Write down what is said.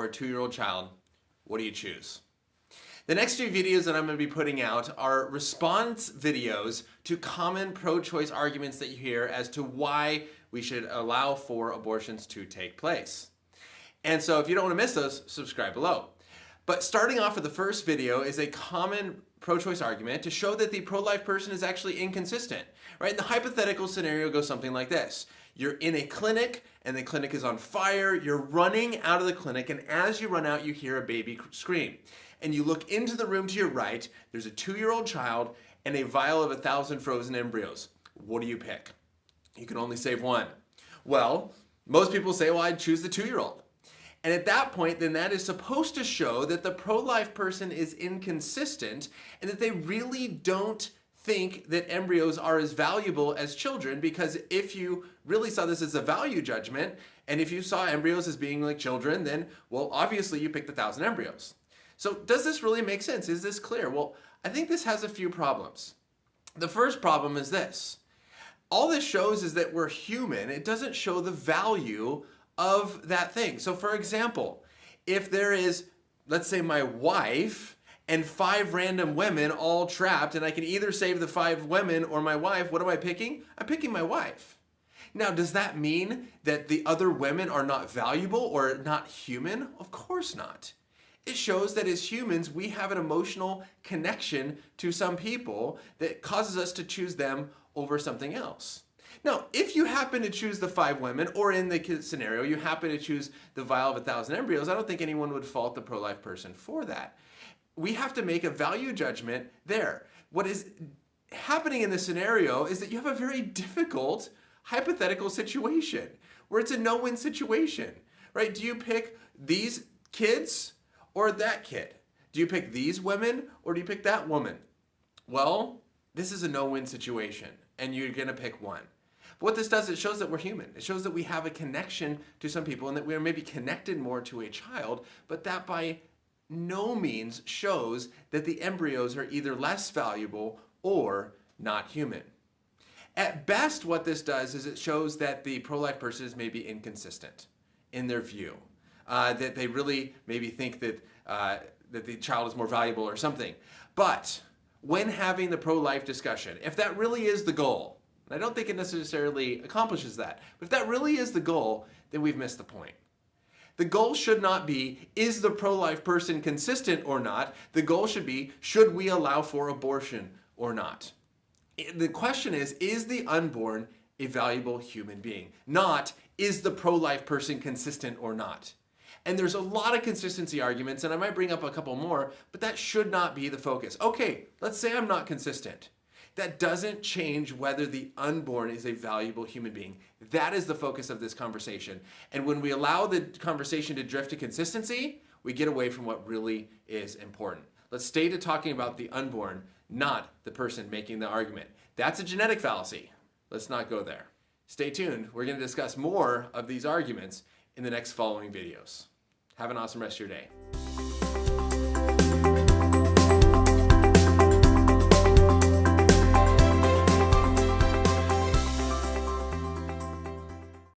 or a 2-year-old child, what do you choose? The next few videos that I'm going to be putting out are response videos to common pro-choice arguments that you hear as to why we should allow for abortions to take place. And so if you don't want to miss those, subscribe below. But starting off with the first video is a common pro-choice argument to show that the pro-life person is actually inconsistent, right? The hypothetical scenario goes something like this. You're in a clinic and the clinic is on fire. You're running out of the clinic, and as you run out, you hear a baby scream. And you look into the room to your right, there's a 2-year-old child and a vial of 1,000 frozen embryos. What do you pick? You can only save one. Well, most people say, well, I'd choose the 2-year-old. And at that point, then that is supposed to show that the pro-life person is inconsistent and that they really don't think that embryos are as valuable as children, because if you really saw this as a value judgment, and if you saw embryos as being like children, then, well, obviously you picked 1,000 embryos. So does this really make sense? Is this clear? Well, I think this has a few problems. The first problem is this. All this shows is that we're human. It doesn't show the value of that thing. So for example, if there is, let's say, my wife and 5 random women all trapped, and I can either save the 5 women or my wife, what am I picking? I'm picking my wife. Now, does that mean that the other women are not valuable or not human? Of course not. It shows that as humans, we have an emotional connection to some people that causes us to choose them over something else. Now, if you happen to choose the 5 women, or in the scenario, you happen to choose the vial of 1,000 embryos, I don't think anyone would fault the pro-life person for that. We have to make a value judgment there. What is happening in this scenario is that you have a very difficult hypothetical situation where it's a no-win situation, right? Do you pick these kids or that kid? Do you pick these women or do you pick that woman? Well, this is a no-win situation and you're gonna pick one. But what this does, it shows that we're human. It shows that we have a connection to some people and that we are maybe connected more to a child, but that by no means shows that the embryos are either less valuable or not human. At best, what this does is it shows that the pro-life person is maybe inconsistent in their view, that they really maybe think that, that the child is more valuable or something. But when having the pro-life discussion, if that really is the goal, and I don't think it necessarily accomplishes that, but if that really is the goal, then we've missed the point. The goal should not be, is the pro-life person consistent or not? The goal should be, should we allow for abortion or not? The question is the unborn a valuable human being? Not, is the pro-life person consistent or not? And there's a lot of consistency arguments, and I might bring up a couple more, but that should not be the focus. Okay, let's say I'm not consistent. That doesn't change whether the unborn is a valuable human being. That is the focus of this conversation. And when we allow the conversation to drift to consistency, we get away from what really is important. Let's stay to talking about the unborn, not the person making the argument. That's a genetic fallacy. Let's not go there. Stay tuned. We're going to discuss more of these arguments in the next following videos. Have an awesome rest of your day.